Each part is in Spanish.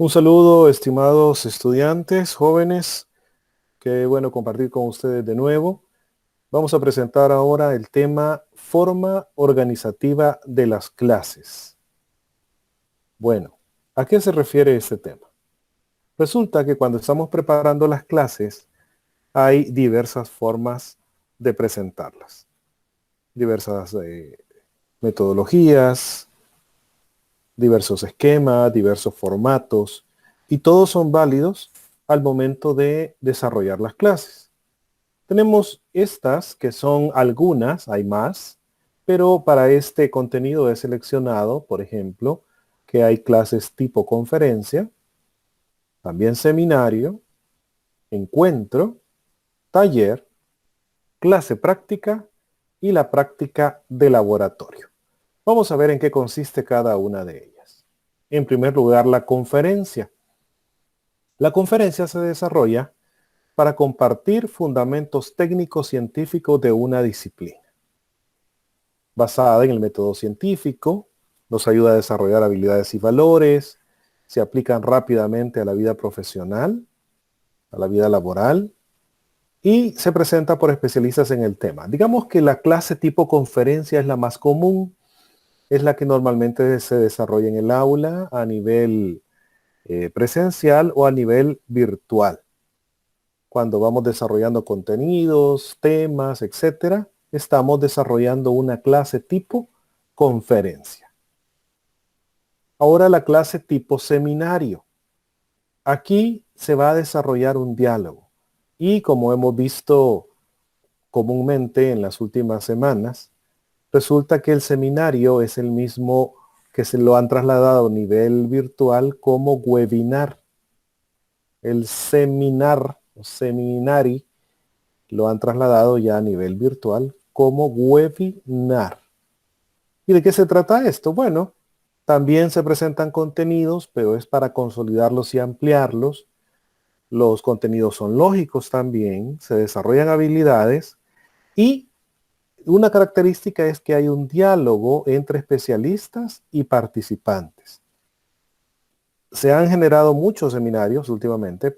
Un saludo, estimados estudiantes, jóvenes. Qué bueno compartir con ustedes de nuevo. Vamos a presentar ahora el tema forma organizativa de las clases. Bueno, ¿a qué se refiere este tema? Resulta que cuando estamos preparando las clases, hay diversas formas de presentarlas. Diversas metodologías, diversos esquemas, diversos formatos, y todos son válidos al momento de desarrollar las clases. Tenemos estas que son algunas, hay más, pero para este contenido he seleccionado, por ejemplo, que hay clases tipo conferencia, también seminario, encuentro, taller, clase práctica y la práctica de laboratorio. Vamos a ver en qué consiste cada una de ellas. En primer lugar, la conferencia. La conferencia se desarrolla para compartir fundamentos técnicos científicos de una disciplina. Basada en el método científico, nos ayuda a desarrollar habilidades y valores, se aplican rápidamente a la vida profesional, a la vida laboral, y se presenta por especialistas en el tema. Digamos que la clase tipo conferencia es la más común, es la que normalmente se desarrolla en el aula a nivel presencial o a nivel virtual. Cuando vamos desarrollando contenidos, temas, etcétera, estamos desarrollando una clase tipo conferencia. Ahora la clase tipo seminario. Aquí se va a desarrollar un diálogo. Y como hemos visto comúnmente en las últimas semanas, resulta que el seminario es el mismo que se lo han trasladado a nivel virtual como webinar. El seminar o seminari lo han trasladado ya a nivel virtual como webinar. ¿Y de qué se trata esto? Bueno, también se presentan contenidos, pero es para consolidarlos y ampliarlos. Los contenidos son lógicos también, se desarrollan habilidades y una característica es que hay un diálogo entre especialistas y participantes. Se han generado muchos seminarios últimamente,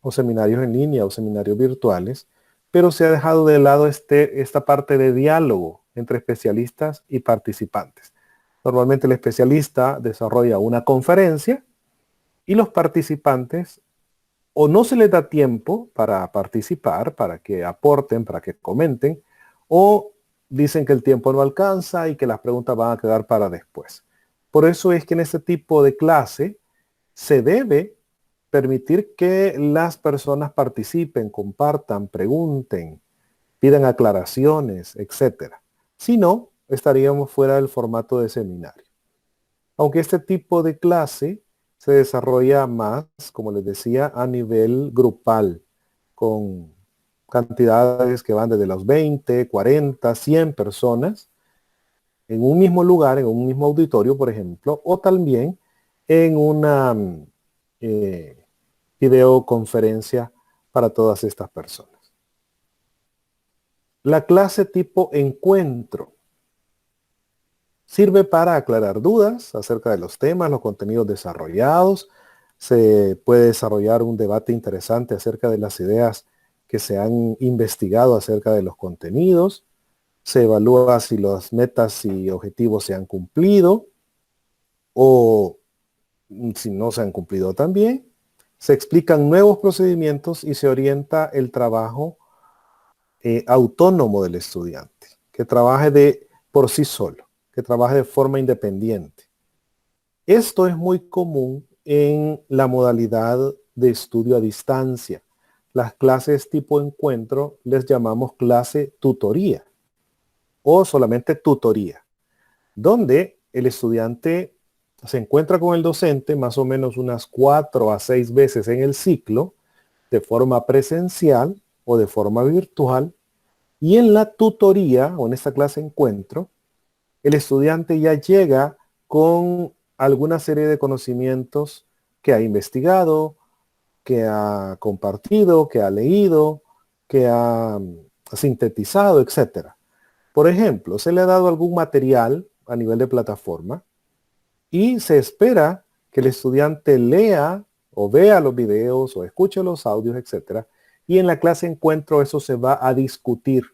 o seminarios en línea o seminarios virtuales, pero se ha dejado de lado esta parte de diálogo entre especialistas y participantes. Normalmente el especialista desarrolla una conferencia y los participantes o no se les da tiempo para participar, para que aporten, para que comenten, o dicen que el tiempo no alcanza y que las preguntas van a quedar para después. Por eso es que en este tipo de clase se debe permitir que las personas participen, compartan, pregunten, pidan aclaraciones, etcétera. Si no, estaríamos fuera del formato de seminario. Aunque este tipo de clase se desarrolla más, como les decía, a nivel grupal, con cantidades que van desde los 20, 40, 100 personas en un mismo lugar, en un mismo auditorio, por ejemplo, o también en una eh, videoconferencia para todas estas personas. La clase tipo encuentro sirve para aclarar dudas acerca de los temas, los contenidos desarrollados. Se puede desarrollar un debate interesante acerca de las ideas que se han investigado acerca de los contenidos. Se evalúa si las metas y objetivos se han cumplido o si no se han cumplido también. Se explican nuevos procedimientos y se orienta el trabajo autónomo del estudiante, que trabaje por sí solo, que trabaje de forma independiente. Esto es muy común en la modalidad de estudio a distancia. Las clases tipo encuentro les llamamos clase tutoría o solamente tutoría, donde el estudiante se encuentra con el docente más o menos unas 4 a 6 veces en el ciclo, de forma presencial o de forma virtual, y en la tutoría o en esta clase encuentro, el estudiante ya llega con alguna serie de conocimientos que ha investigado, que ha compartido, que ha leído, que ha sintetizado, etcétera. Por ejemplo, se le ha dado algún material a nivel de plataforma y se espera que el estudiante lea o vea los videos o escuche los audios, etcétera, y en la clase encuentro eso se va a discutir.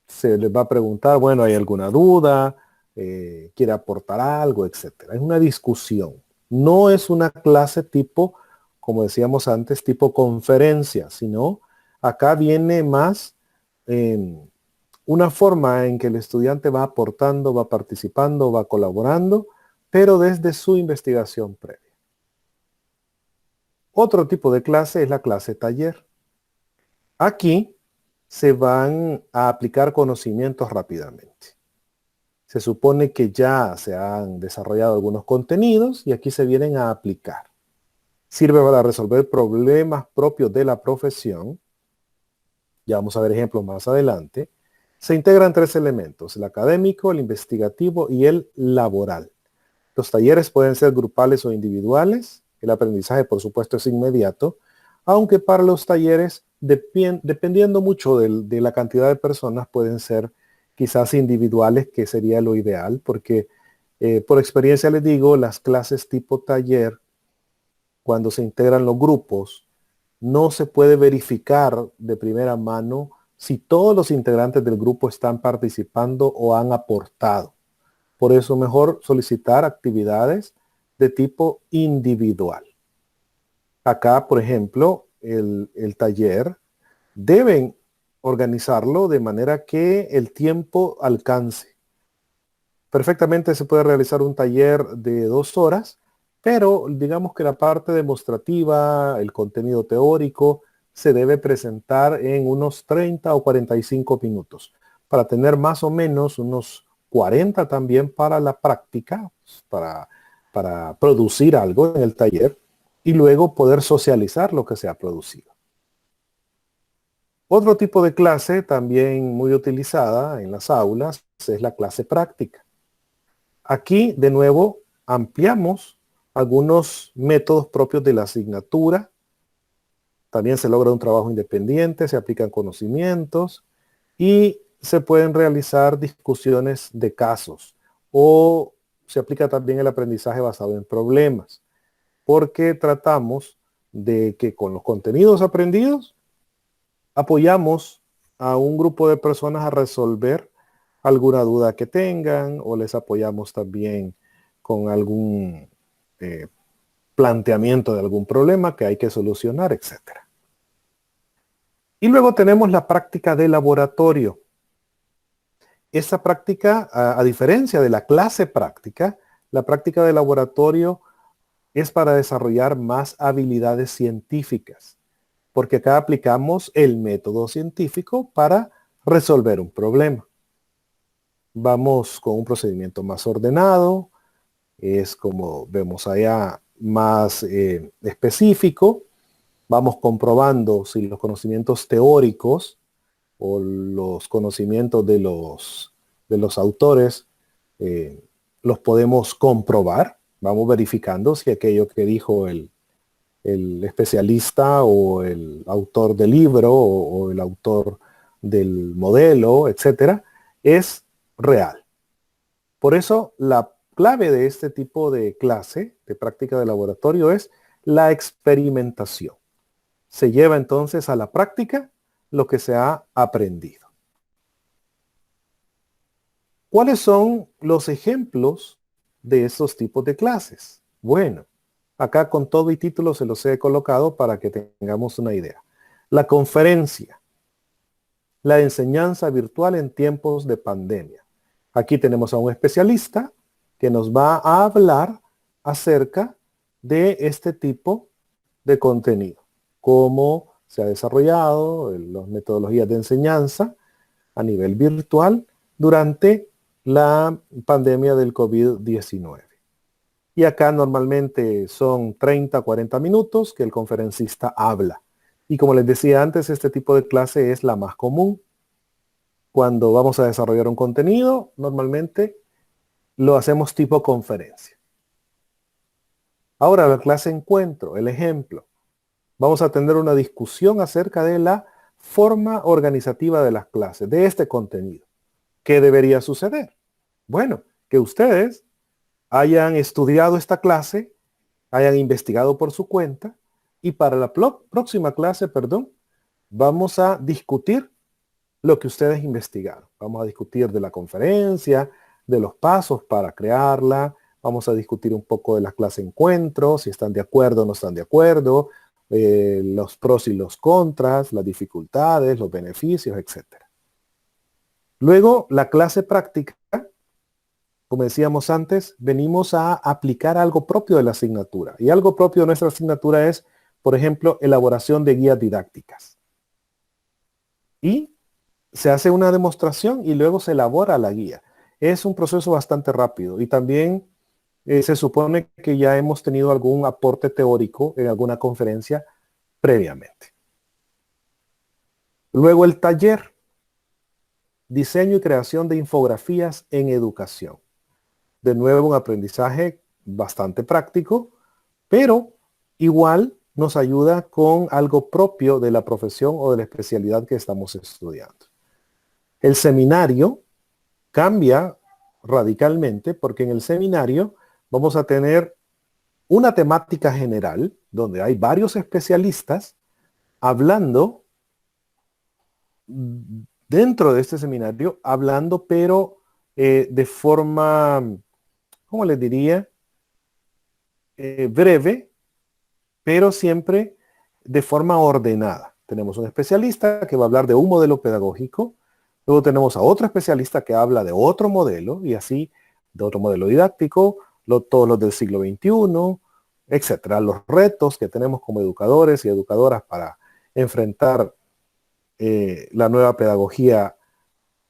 Se les va a preguntar, bueno, ¿hay alguna duda? ¿Quiere aportar algo? Etcétera. Es una discusión. No es una clase tipo, como decíamos antes, tipo conferencia, sino acá viene más una forma en que el estudiante va aportando, va participando, va colaborando, pero desde su investigación previa. Otro tipo de clase es la clase taller. Aquí se van a aplicar conocimientos rápidamente. Se supone que ya se han desarrollado algunos contenidos y aquí se vienen a aplicar. Sirve para resolver problemas propios de la profesión. Ya vamos a ver ejemplos más adelante. Se integran tres elementos: el académico, el investigativo y el laboral. Los talleres pueden ser grupales o individuales. El aprendizaje, por supuesto, es inmediato, aunque para los talleres, dependiendo mucho de la cantidad de personas, pueden ser quizás individuales, que sería lo ideal, porque por experiencia les digo, las clases tipo taller, cuando se integran los grupos, no se puede verificar de primera mano si todos los integrantes del grupo están participando o han aportado. Por eso mejor solicitar actividades de tipo individual. Acá, por ejemplo, el taller deben organizarlo de manera que el tiempo alcance. Perfectamente se puede realizar un taller de 2 horas, pero digamos que la parte demostrativa, el contenido teórico, se debe presentar en unos 30 o 45 minutos, para tener más o menos unos 40 también para la práctica, para producir algo en el taller y luego poder socializar lo que se ha producido. Otro tipo de clase también muy utilizada en las aulas es la clase práctica. Aquí, de nuevo, ampliamos algunos métodos propios de la asignatura. También se logra un trabajo independiente, se aplican conocimientos y se pueden realizar discusiones de casos, o se aplica también el aprendizaje basado en problemas, porque tratamos de que con los contenidos aprendidos apoyamos a un grupo de personas a resolver alguna duda que tengan, o les apoyamos también con algún planteamiento de algún problema que hay que solucionar, etcétera. Y luego tenemos la práctica de laboratorio. Esta práctica, a diferencia de la clase práctica, la práctica de laboratorio es para desarrollar más habilidades científicas, porque acá aplicamos el método científico para resolver un problema. Vamos con un procedimiento más ordenado, es como vemos allá, más específico. Vamos comprobando si los conocimientos teóricos o los conocimientos de los autores los podemos comprobar. Vamos verificando si aquello que dijo el especialista o el autor del libro o el autor del modelo, etcétera, es real. Por eso la clave de este tipo de clase, de práctica de laboratorio, es la experimentación. Se lleva entonces a la práctica lo que se ha aprendido. ¿Cuáles son los ejemplos de estos tipos de clases? Bueno, acá con todo y título se los he colocado para que tengamos una idea. La conferencia, la enseñanza virtual en tiempos de pandemia. Aquí tenemos a un especialista que nos va a hablar acerca de este tipo de contenido, cómo se ha desarrollado las metodologías de enseñanza a nivel virtual durante la pandemia del COVID-19. Y acá normalmente son 30 a 40 minutos que el conferencista habla. Y como les decía antes, este tipo de clase es la más común. Cuando vamos a desarrollar un contenido, normalmente lo hacemos tipo conferencia. Ahora la clase encuentro, el ejemplo. Vamos a tener una discusión acerca de la forma organizativa de las clases, de este contenido. ¿Qué debería suceder? Bueno, que ustedes hayan estudiado esta clase hayan investigado por su cuenta, y para la próxima clase, vamos a discutir lo que ustedes investigaron. Vamos a discutir de la conferencia, de los pasos para crearla, vamos a discutir un poco de la clase encuentro, si están de acuerdo o no están de acuerdo, los pros y los contras, las dificultades, los beneficios, etc. Luego, la clase práctica, como decíamos antes, venimos a aplicar algo propio de la asignatura. Y algo propio de nuestra asignatura es, por ejemplo, elaboración de guías didácticas. Y se hace una demostración y luego se elabora la guía. Es un proceso bastante rápido y también se supone que ya hemos tenido algún aporte teórico en alguna conferencia previamente. Luego el taller, diseño y creación de infografías en educación. De nuevo un aprendizaje bastante práctico, pero igual nos ayuda con algo propio de la profesión o de la especialidad que estamos estudiando. El seminario cambia radicalmente porque en el seminario vamos a tener una temática general donde hay varios especialistas hablando dentro de este seminario, pero de forma, ¿cómo les diría? Breve, pero siempre de forma ordenada. Tenemos un especialista que va a hablar de un modelo pedagógico, luego tenemos a otro especialista que habla de otro modelo y así de otro modelo didáctico, todos los del siglo XXI, etcétera. Los retos que tenemos como educadores y educadoras para enfrentar la nueva pedagogía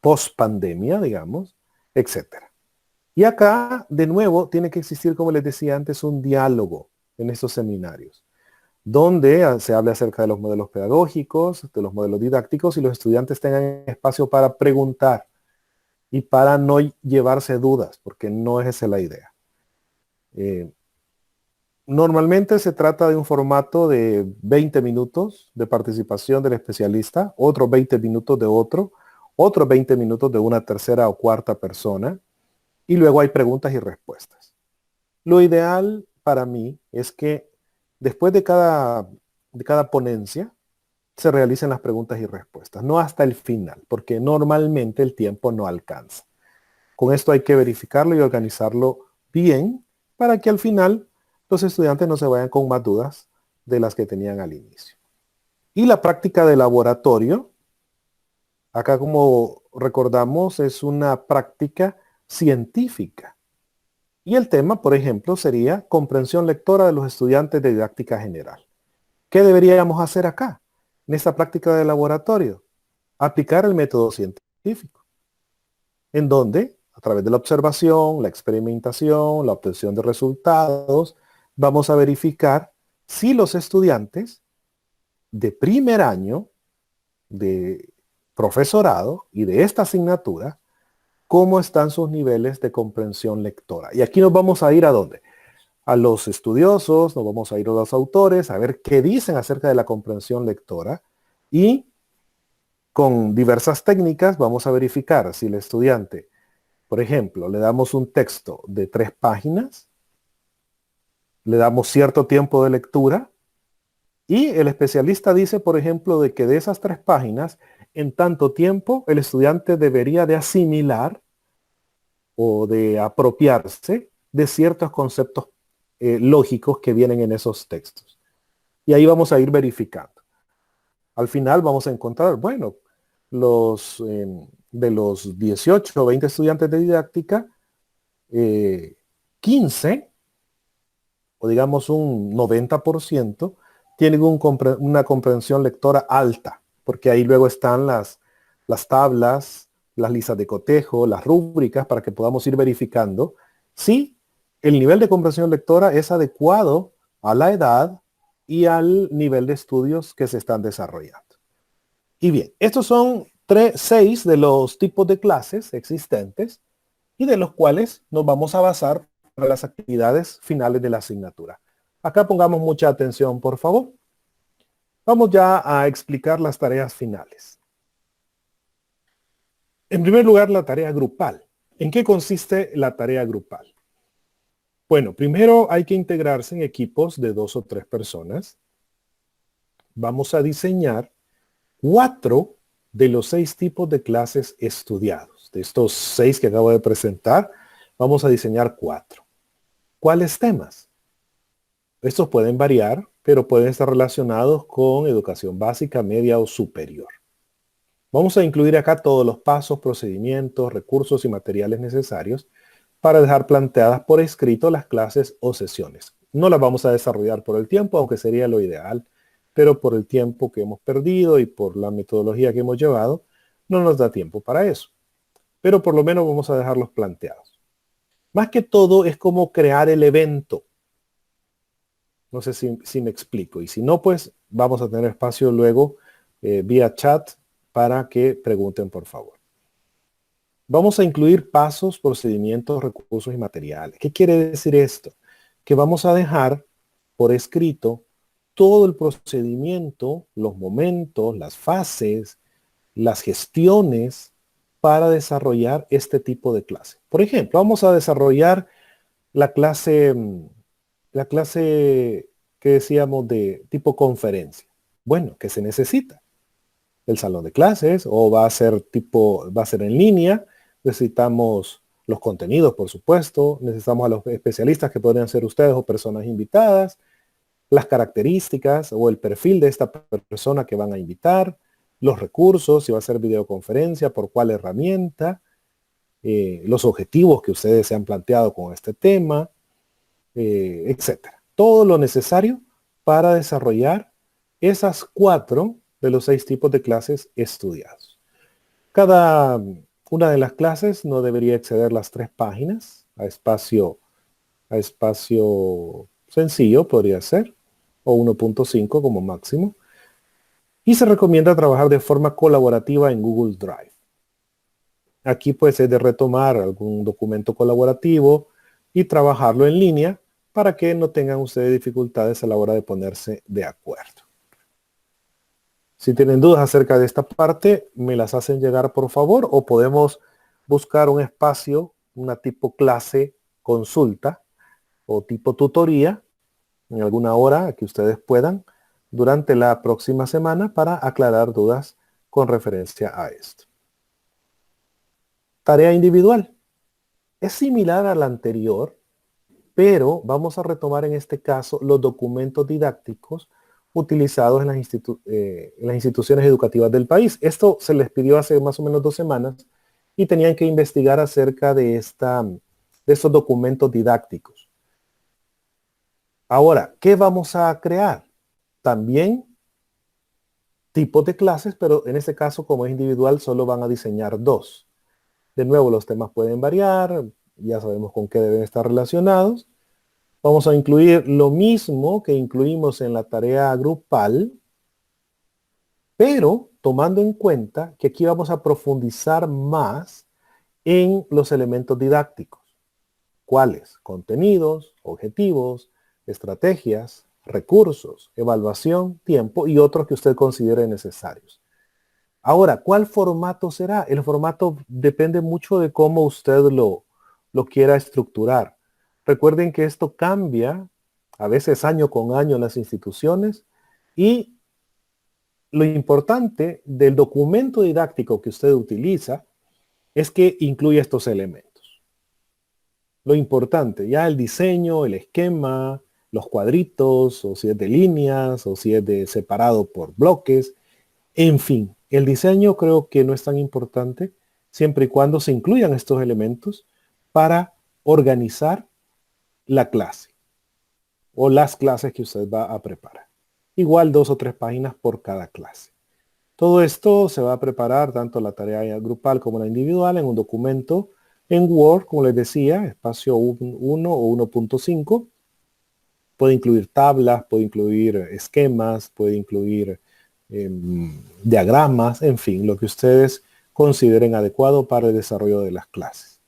post pandemia, digamos, etcétera. Y acá, de nuevo, tiene que existir, como les decía antes, un diálogo en estos seminarios, donde se hable acerca de los modelos pedagógicos, de los modelos didácticos y los estudiantes tengan espacio para preguntar y para no llevarse dudas, porque no es esa la idea. Normalmente se trata de un formato de 20 minutos de participación del especialista, otros 20 minutos de otros 20 minutos de una tercera o cuarta persona, y luego hay preguntas y respuestas. Lo ideal para mí es que después de cada ponencia se realicen las preguntas y respuestas, no hasta el final, porque normalmente el tiempo no alcanza. Con esto hay que verificarlo y organizarlo bien para que al final los estudiantes no se vayan con más dudas de las que tenían al inicio. Y la práctica de laboratorio, acá como recordamos, es una práctica científica. Y el tema, por ejemplo, sería comprensión lectora de los estudiantes de didáctica general. ¿Qué deberíamos hacer acá, en esta práctica de laboratorio? Aplicar el método científico, en donde, a través de la observación, la experimentación, la obtención de resultados, vamos a verificar si los estudiantes de primer año de profesorado y de esta asignatura, cómo están sus niveles de comprensión lectora. Y aquí nos vamos a ir ¿a dónde? A los estudiosos, nos vamos a ir a los autores, a ver qué dicen acerca de la comprensión lectora y con diversas técnicas vamos a verificar si el estudiante, por ejemplo, le damos un texto de 3 páginas, le damos cierto tiempo de lectura y el especialista dice, por ejemplo, de que de esas 3 páginas, en tanto tiempo el estudiante debería de asimilar o de apropiarse de ciertos conceptos lógicos que vienen en esos textos. Y ahí vamos a ir verificando. Al final vamos a encontrar, bueno, de los 18 o 20 estudiantes de didáctica, 15, o digamos un 90%, tienen una comprensión lectora alta, porque ahí luego están las tablas, las listas de cotejo, las rúbricas, para que podamos ir verificando si el nivel de comprensión lectora es adecuado a la edad y al nivel de estudios que se están desarrollando. Y bien, estos son 6 de los tipos de clases existentes y de los cuales nos vamos a basar para las actividades finales de la asignatura. Acá pongamos mucha atención, por favor. Vamos ya a explicar las tareas finales. En primer lugar, la tarea grupal. ¿En qué consiste la tarea grupal? Bueno, primero hay que integrarse en equipos de 2 o 3 personas. Vamos a diseñar 4 de los 6 tipos de clases estudiados. De estos 6 que acabo de presentar, vamos a diseñar 4. ¿Cuáles temas? Estos pueden variar, pero pueden estar relacionados con educación básica, media o superior. Vamos a incluir acá todos los pasos, procedimientos, recursos y materiales necesarios para dejar planteadas por escrito las clases o sesiones. No las vamos a desarrollar por el tiempo, aunque sería lo ideal, pero por el tiempo que hemos perdido y por la metodología que hemos llevado, no nos da tiempo para eso. Pero por lo menos vamos a dejarlos planteados. Más que todo es como crear el evento. No sé si me explico. Y si no, pues vamos a tener espacio luego vía chat para que pregunten, por favor. Vamos a incluir pasos, procedimientos, recursos y materiales. ¿Qué quiere decir esto? Que vamos a dejar por escrito todo el procedimiento, los momentos, las fases, las gestiones para desarrollar este tipo de clase. Por ejemplo, vamos a desarrollar la clase que decíamos de tipo conferencia. Bueno, ¿qué se necesita? El salón de clases o va a ser en línea. Necesitamos los contenidos, por supuesto. Necesitamos a los especialistas que podrían ser ustedes o personas invitadas, las características o el perfil de esta persona que van a invitar, los recursos, si va a ser videoconferencia, por cuál herramienta, los objetivos que ustedes se han planteado con este tema, etcétera. Todo lo necesario para desarrollar esas 4 de los 6 tipos de clases estudiados. Cada una de las clases no debería exceder las 3 páginas a espacio sencillo, podría ser, o 1.5 como máximo. Y se recomienda trabajar de forma colaborativa en Google Drive. Aquí pues es de retomar algún documento colaborativo y trabajarlo en línea para que no tengan ustedes dificultades a la hora de ponerse de acuerdo. Si tienen dudas acerca de esta parte, me las hacen llegar por favor o podemos buscar un espacio, una tipo clase consulta o tipo tutoría en alguna hora que ustedes puedan durante la próxima semana para aclarar dudas con referencia a esto. Tarea individual. Es similar a la anterior, pero vamos a retomar en este caso los documentos didácticos utilizados en las instituciones educativas del país. Esto se les pidió hace más o menos 2 semanas y tenían que investigar acerca de estos documentos didácticos. Ahora, ¿qué vamos a crear? También tipos de clases, pero en este caso, como es individual, solo van a diseñar 2. De nuevo, los temas pueden variar, ya sabemos con qué deben estar relacionados. Vamos a incluir lo mismo que incluimos en la tarea grupal, pero tomando en cuenta que aquí vamos a profundizar más en los elementos didácticos. ¿Cuáles? Contenidos, objetivos, estrategias, recursos, evaluación, tiempo y otros que usted considere necesarios. Ahora, ¿cuál formato será? El formato depende mucho de cómo usted lo quiera estructurar. Recuerden que esto cambia a veces año con año en las instituciones y lo importante del documento didáctico que usted utiliza es que incluya estos elementos. Lo importante, ya el diseño, el esquema, los cuadritos, o si es de líneas, o si es de separado por bloques, en fin, el diseño creo que no es tan importante siempre y cuando se incluyan estos elementos para organizar la clase o las clases que usted va a preparar. Igual 2 o 3 páginas por cada clase. Todo esto se va a preparar tanto la tarea grupal como la individual en un documento en Word, como les decía, espacio 1 o 1.5. Puede incluir tablas, puede incluir esquemas, puede incluir diagramas, en fin, lo que ustedes consideren adecuado para el desarrollo de las clases.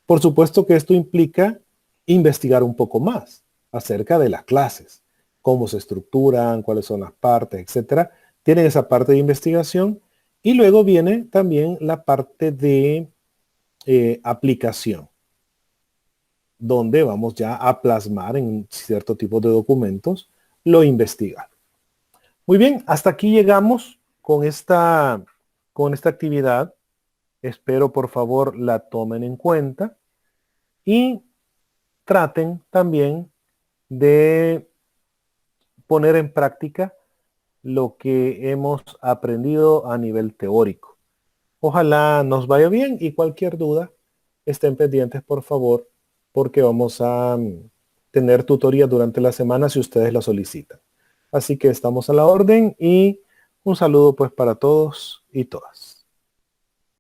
Por supuesto que esto implica investigar un poco más acerca de las clases, cómo se estructuran, cuáles son las partes, etcétera. Tienen esa parte de investigación y luego viene también la parte de aplicación. donde vamos ya a plasmar en cierto tipo de documentos lo investigado. Muy bien, hasta aquí llegamos con esta actividad. Espero por favor la tomen en cuenta y traten también de poner en práctica lo que hemos aprendido a nivel teórico. Ojalá nos vaya bien y cualquier duda estén pendientes por favor porque vamos a tener tutoría durante la semana si ustedes la solicitan. Así que estamos a la orden y un saludo pues para todos y todas.